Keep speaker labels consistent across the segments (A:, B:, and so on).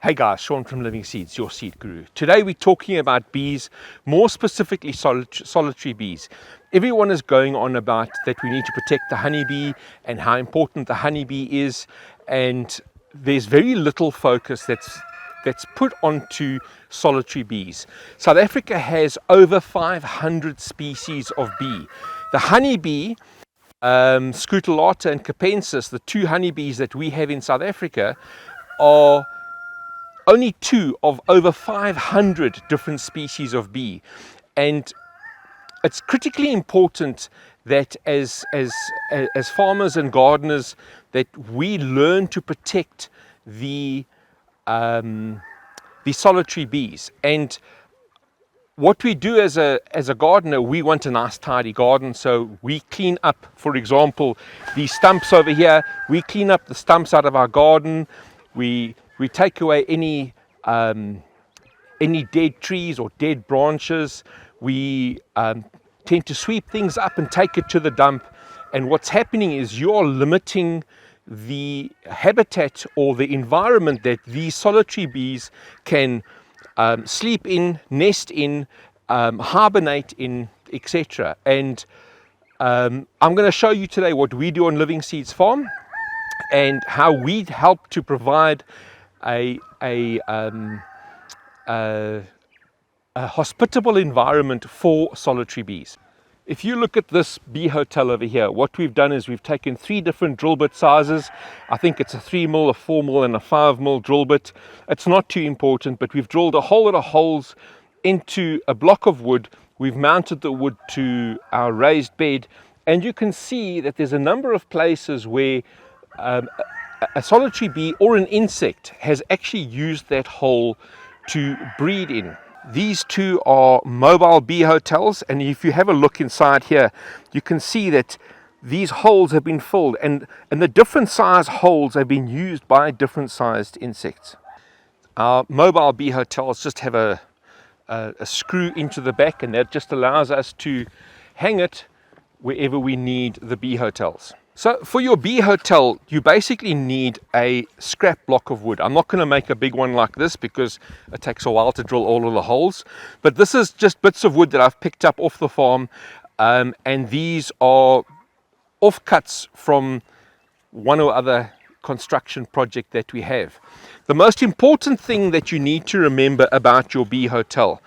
A: Hey guys, Sean from Living Seeds, your seed guru. Today we're talking about bees, more specifically solitary bees. Everyone is going on about that we need to protect the honeybee and how important the honeybee is, and there's very little focus that's put onto solitary bees. South Africa has over 500 species of bee. The honeybee, Scutellata and Capensis, the two honeybees that we have in South Africa, are only two of over 500 different species of bee. And it's critically important that as farmers and gardeners that we learn to protect the solitary bees. And what we do as a gardener, we want a nice tidy garden, so we clean up, for example, these stumps over here. We clean up the stumps out of our garden. We take away any dead trees or dead branches. We tend to sweep things up and take it to the dump. And what's happening is you're limiting the habitat or the environment that these solitary bees can sleep in, nest in, hibernate in, etc. And I'm going to show you today what we do on Living Seeds Farm and how we help to provide a hospitable environment for solitary bees. If you look at this bee hotel over here, what we've done is we've taken 3 different drill bit sizes. I think it's a 3mm, a 4mm and a 5mm drill bit. It's not too important, but we've drilled a whole lot of holes into a block of wood. We've mounted the wood to our raised bed, and you can see that there's a number of places where a solitary bee or an insect has actually used that hole to breed in. These two are mobile bee hotels, and if you have a look inside here, you can see that these holes have been filled, and the different size holes have been used by different sized insects. Our mobile bee hotels just have a screw into the back, and that just allows us to hang it wherever we need the bee hotels. So for your bee hotel, you basically need a scrap block of wood. I'm not going to make a big one like this because it takes a while to drill all of the holes. But this is just bits of wood that I've picked up off the farm. And these are offcuts from one or other construction project that we have. The most important thing that you need to remember about your bee hotel,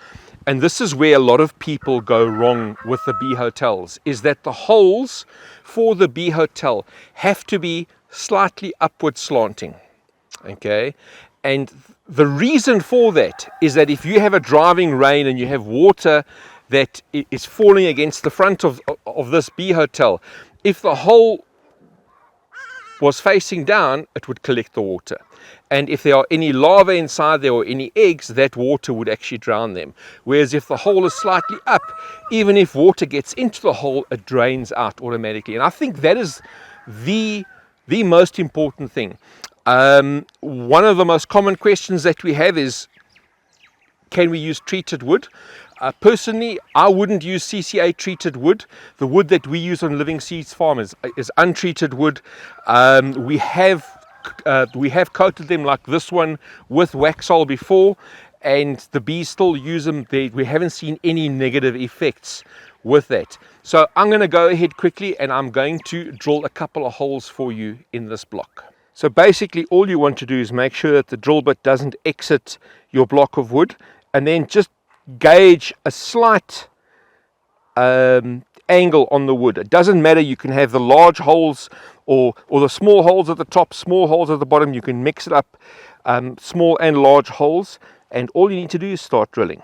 A: and this is where a lot of people go wrong with the bee hotels, is that the holes for the bee hotel have to be slightly upward slanting. Okay? And the reason for that is that if you have a driving rain and you have water that is falling against the front of this bee hotel, if the hole was facing down, it would collect the water. And if there are any larvae inside there or any eggs, that water would actually drown them. Whereas if the hole is slightly up, even if water gets into the hole, it drains out automatically. And I think that is the most important thing. One of the most common questions that we have is, can we use treated wood? Personally, I wouldn't use CCA treated wood. The wood that we use on Living Seeds Farm is untreated wood. We have coated them like this one with Waxol before, and the bees still use them. We haven't seen any negative effects with that. So I'm going to go ahead quickly and I'm going to drill a couple of holes for you in this block. So basically all you want to do is make sure that the drill bit doesn't exit your block of wood, and then just gauge a slight angle on the wood. It doesn't matter, you can have the large holes or the small holes at the top, small holes at the bottom. You can mix it up, small and large holes, and all you need to do is start drilling.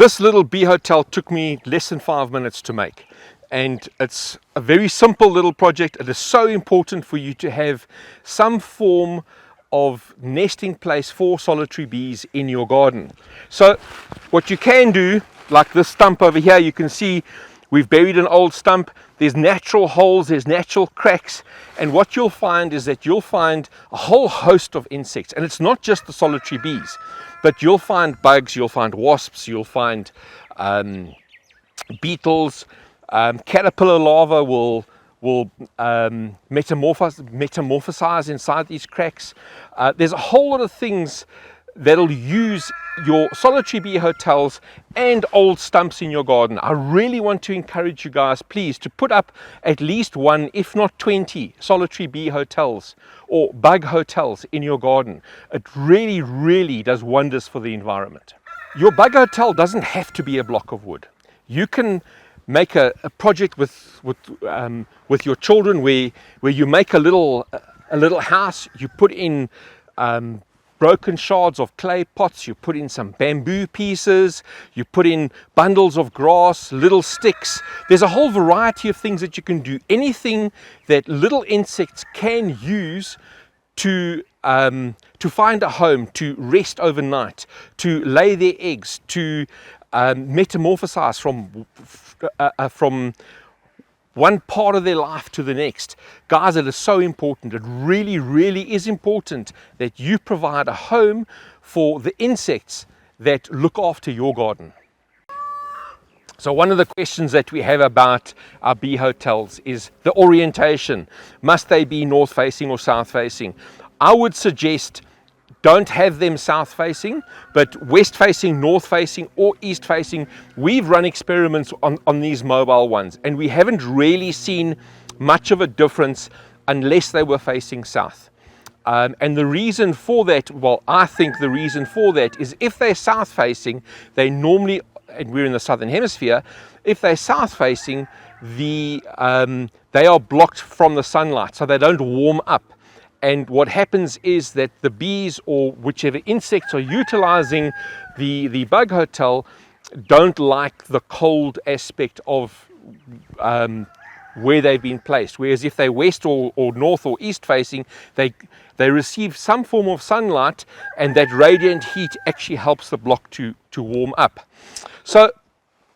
A: This little bee hotel took me less than 5 minutes to make. And it's a very simple little project. It is so important for you to have some form of nesting place for solitary bees in your garden. So what you can do, like this stump over here, you can see we've buried an old stump. There's natural holes, there's natural cracks, and what you'll find is that you'll find a whole host of insects. And it's not just the solitary bees, but you'll find bugs, you'll find wasps, you'll find beetles. Caterpillar larvae will metamorphosize inside these cracks. There's a whole lot of things that'll use your solitary bee hotels and old stumps in your garden. I really want to encourage you guys, please, to put up at least 1, if not 20 solitary bee hotels or bug hotels in your garden. It really, really does wonders for the environment. Your bug hotel doesn't have to be a block of wood. You can make a project with your children where you make a little house. You put in broken shards of clay pots, you put in some bamboo pieces, you put in bundles of grass, little sticks. There's a whole variety of things that you can do. Anything that little insects can use to find a home, to rest overnight, to lay their eggs, to metamorphosize from one part of their life to the next. Guys, it is so important. It really, really is important that you provide a home for the insects that look after your garden. So one of the questions that we have about our bee hotels is the orientation. Must they be north facing or south facing? I would suggest don't have them south facing, but west facing, north facing, or east facing. We've run experiments on these mobile ones, and we haven't really seen much of a difference unless they were facing south. And the reason for that, well, I think the reason for that is if they're south facing, they normally, and we're in the southern hemisphere, if they're south facing, they are blocked from the sunlight, so they don't warm up. And what happens is that the bees or whichever insects are utilizing the bug hotel don't like the cold aspect of where they've been placed. Whereas if they're west or north or east facing, they receive some form of sunlight, and that radiant heat actually helps the block to warm up. So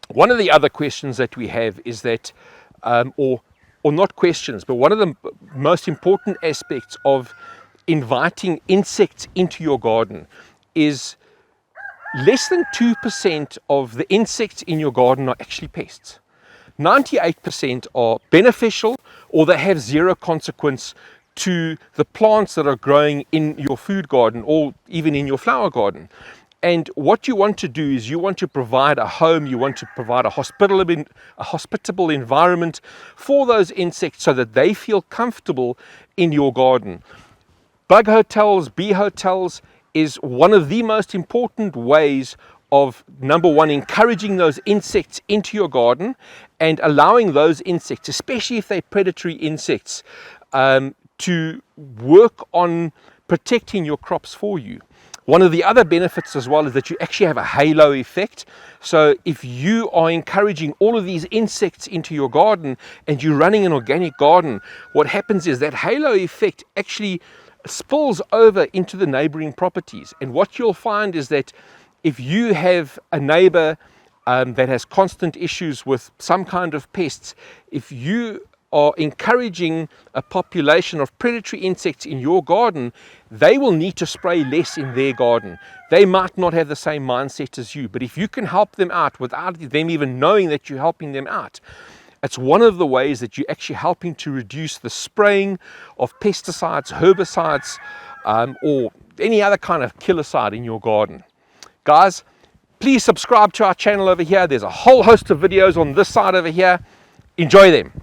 A: one of the other questions that we have is that, or not questions, but one of the most important aspects of inviting insects into your garden is less than 2% of the insects in your garden are actually pests. 98% are beneficial, or they have zero consequence to the plants that are growing in your food garden or even in your flower garden. And what you want to do is you want to provide a home, you want to provide a hospitable environment for those insects so that they feel comfortable in your garden. Bug hotels, bee hotels is one of the most important ways of, number one, encouraging those insects into your garden and allowing those insects, especially if they're predatory insects, to work on protecting your crops for you. One of the other benefits as well is that you actually have a halo effect. So if you are encouraging all of these insects into your garden and you're running an organic garden, what happens is that halo effect actually spills over into the neighboring properties. And what you'll find is that if you have a neighbor that has constant issues with some kind of pests, if you are encouraging a population of predatory insects in your garden, they will need to spray less in their garden. They might not have the same mindset as you, but if you can help them out without them even knowing that you're helping them out, it's one of the ways that you're actually helping to reduce the spraying of pesticides, herbicides, or any other kind of killercide in your garden. Guys, please subscribe to our channel over here. There's a whole host of videos on this side over here. Enjoy them.